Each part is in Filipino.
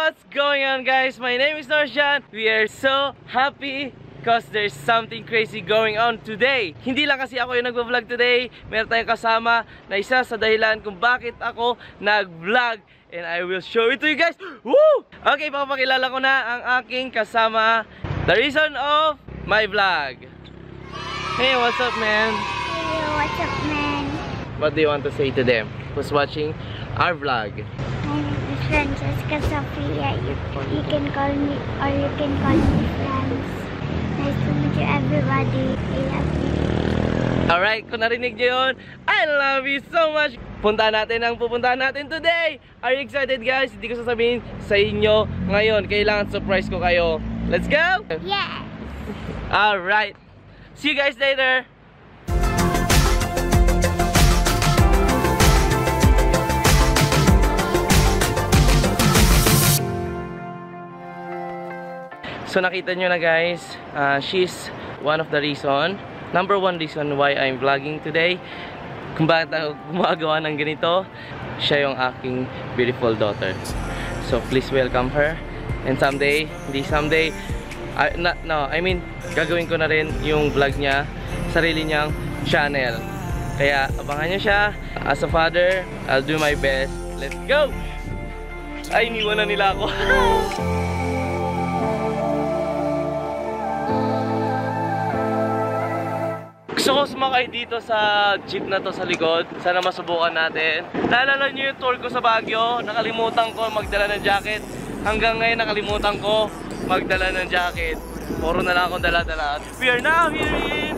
what's going on guys? My name is Norshan. We are so happy because there's something crazy going on today. Hindi lang kasi ako yung nagvo-vlog today. Meron tayong kasama na isa sa dahilan kung bakit ako nag-vlog. And I will show it to you guys. Woo! Okay, papakilala ko na ang aking kasama. The reason of my vlog. Hey, what's up, man? Hey, what's up, man? What do you want to say to them who's watching our vlog? My name is Francesca Sofia. You can call me, or you can call me Franz. Nice to meet you, everybody. I love you. Alright, kung narinig nyo yun, I love you so much. Puntahan natin ang pupuntahan natin today. Are you excited, guys? Hindi ko sasabihin sa inyo ngayon. Kailangan surprise ko kayo. Let's go! Yes! Alright. See you guys later. So nakita nyo na guys, she's one of the reason, number one reason why I'm vlogging today. Kung bakit ako gumagawa ng ganito, siya yung aking beautiful daughter. So please welcome her. And someday, I mean, gagawin ko na rin yung vlog niya, sarili niyang channel. Kaya abangan niyo siya. As a father, I'll do my best. Let's go! Ay, iniwan na nila ako. Gusto ko sumakay dito sa jeep na to sa likod. Sana masubukan natin. Naalala nyo yung tour ko sa Baguio? Nakalimutan ko magdala ng jacket. Hanggang ngayon nakalimutan ko magdala ng jacket. Puro na lang akong dala-dala. We are now here in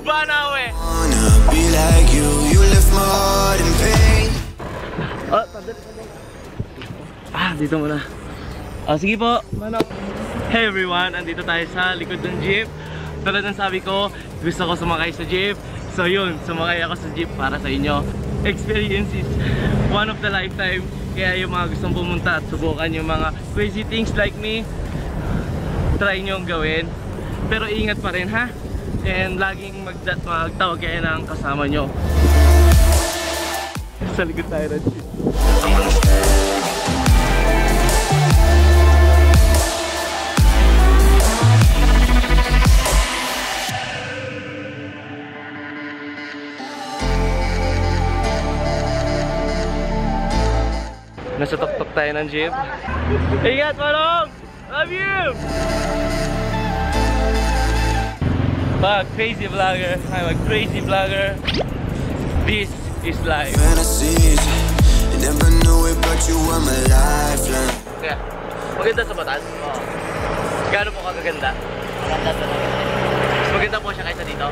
Banawe. Dito muna. Sige po. Hey everyone, andito tayo sa likod ng jeep. Tulad ng sabi ko, gusto ko sumakay sa jeep. So yun, sumakay ako sa jeep para sa inyo. Experience is one of the lifetime. Kaya yung mga gustong pumunta at subukan yung mga crazy things like me, try nyo gawin. Pero ingat pa rin ha. And laging magtawag kayo ng kasama nyo. Sa likod tayo ng jeep. Nasa tuktok tayo ng jeep. Ingat, Manong! Love you! Crazy vlogger. I'm a crazy vlogger. This is life. Kaya, maganda sa Bataan? Oo. Gaano po kagaganda? Maganda talaga. Mas maganda po siya kaysa dito?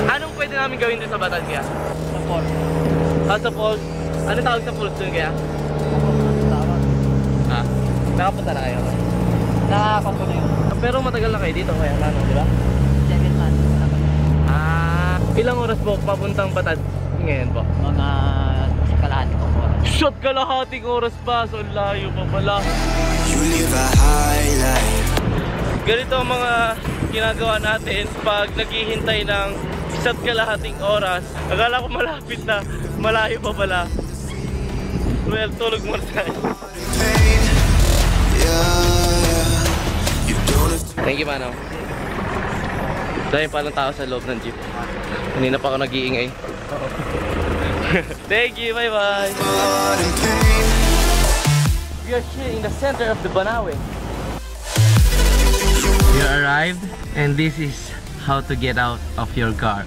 Anong pwede namin gawin dito sa Bataan kaya? Sa falls. Sa falls? Ano tawag sa falls dun kaya? Nakapunta na kayo? Nakapunta na yun. Pero matagal na kayo dito kaya ano, di ba? 7 months. Ilang oras po papuntang Batad ngayon po? Mga kalahating oras. Shot, kalahating oras pa. So layo pa pala. Ganito ang mga ginagawa natin pag naghihintay ng isa't kalahating oras. Akala ko malapit na, malayo pa pala. Well, tulog mo tayo. Thank you, Manong. Dahil palang tao sa loob ng jeep. Kanina pa ako nag-iingay. Thank you, bye-bye. We are here in the center of the Banawe. You arrived, and this is how to get out of your car.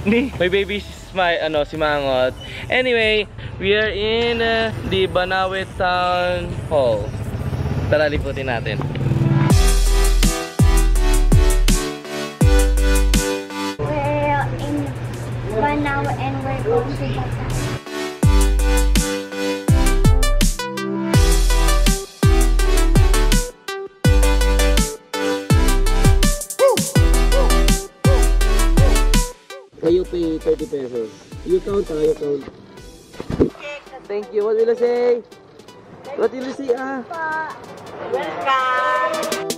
My baby is si Mangot. Anyway, we are in the Banawe Town Hall. Tara, liputin natin. We're in Banawe and we're going to Bataan. You pay 30 pesos. You count, you count. Thank you. What will I say? What will you say? Welcome! Welcome!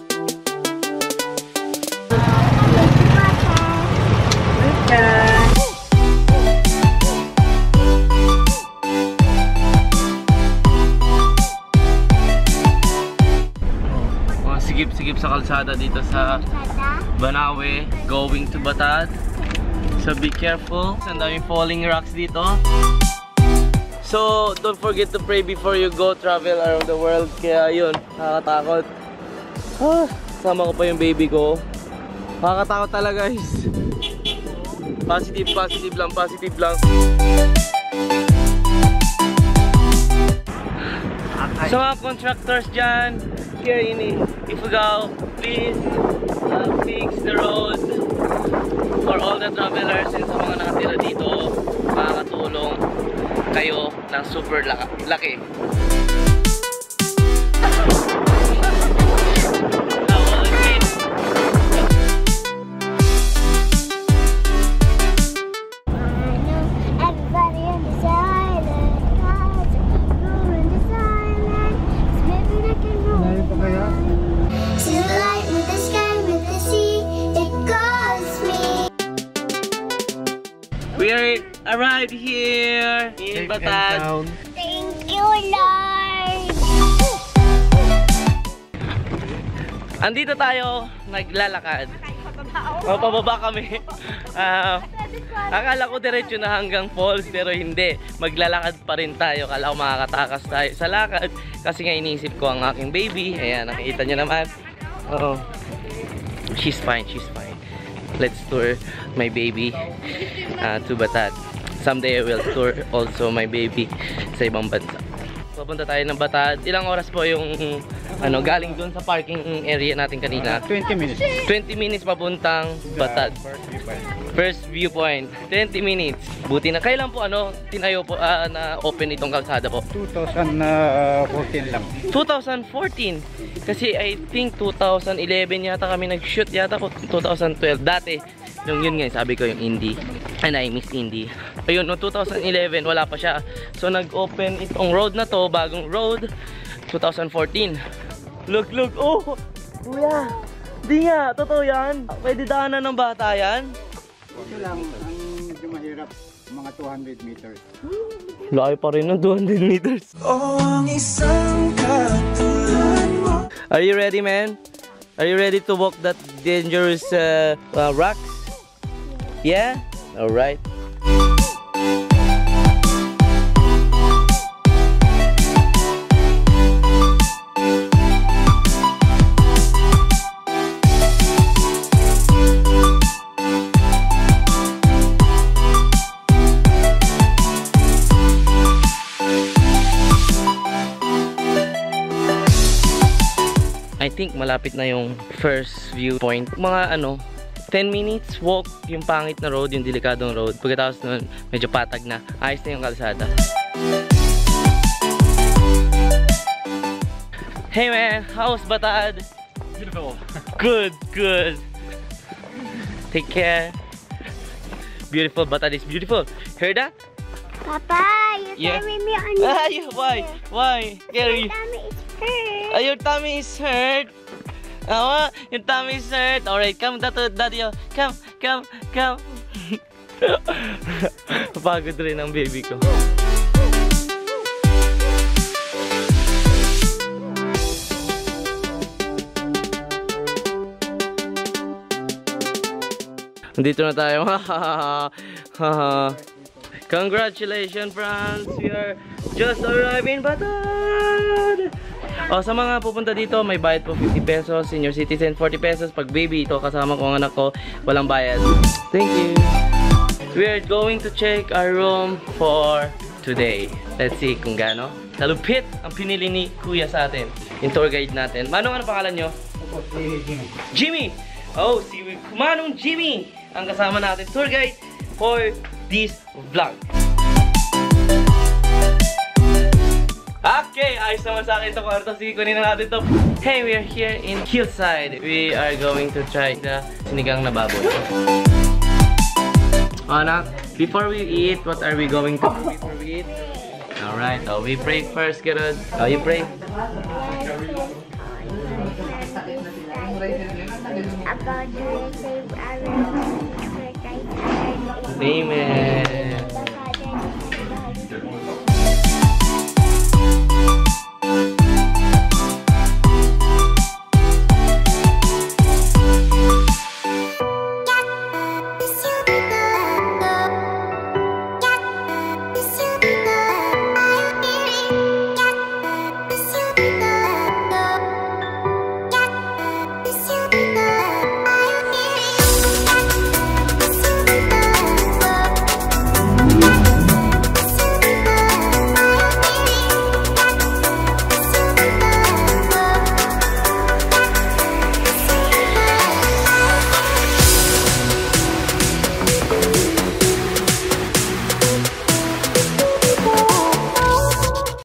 sa kalsada dito sa Banawe, going to Batad. So be careful. Ang daming falling rocks dito. So don't forget to pray before you go travel around the world. Kaya yun, nakakatakot. Sama ko pa yung baby ko. Nakakatakot talaga guys. Positive, positive lang, positive lang. So mga contractors dyan, here in Ifugao, please fix the road for all the travelers and sa mga nakatira dito, makakatulong kayo ng super laki. We arrived here in Batad. Thank you, Lord! Andito tayo, naglalakad. Pababa kami. Akala ko diretso na hanggang falls, pero hindi. Maglalakad pa rin tayo. Akala ko makakatakas tayo sa lakad. Kasi nga inisip ko ang aking baby. Ayan, nakikita nyo naman. Oo. She's fine, she's fine. Let's tour my baby to Batad. Someday I will tour also my baby sa ibang bansa. Papunta tayo ng Batad. Ilang oras po yung galing dun sa parking area natin kanina? 20 minutes. 20 minutes papuntang Batad. First viewpoint. 20 minutes. Buti na. Kailan po tinayo po na open itong kalsada po? 2014 lang. 2014. Kasi I think 2011 yata kami nag-shoot yata po. 2012 dati. Yun nga, sabi ko yung indie. And I miss indie. Ayun, no 2011 wala pa siya. So nag-open itong road na to, bagong road, 2014. Look. Oh! Kuya! Di nga, totoo yan. Pwede daanan ng bata yan. Ito lang, ang medyo mahirap, mga 200 meters. Laki pa rin ng 200 meters. Are you ready, man? Are you ready to walk that dangerous rocks? Yeah? Alright. I think malapit na yung first viewpoint. Mga 10 minutes walk yung pangit na road, yung delikadong road. Pagkatapos nun, medyo patag na. Ayos na yung kalsada. Hey man, how's Batad? Beautiful. Good. Take care. Beautiful, Batad is beautiful. Heard that? Papa, you're carrying me on your Why? Carry. Your tummy is hurt. Your tummy is hurt. Your tummy is hurt. Alright, come, daddy. Come. Pagod rin ang baby ko. Dito na tayo. Congratulations, France! We are just arriving in Batad! Sa mga pupunta dito, may bayad po 50 pesos. Senior citizen, 40 pesos. Pag baby, ito kasama ko ang anak ko, walang bayad. Thank you! We are going to check our room for today. Let's see kung gaano kalupit ang pinili ni Kuya sa atin. Yung tour guide natin. Manong, ano pangalan nyo? Jimmy! Oh, si Manong Jimmy! Ang kasama natin, tour guide for this vlog. Okay, ayos naman sa akin ito kwarto. Sige, kunin na natin ito. Hey, we are here in Hillside. We are going to try the sinigang na baboy. Anak, before we eat, what are we going to do before we eat? Alright, we pray first, Gerard. You pray. Amen.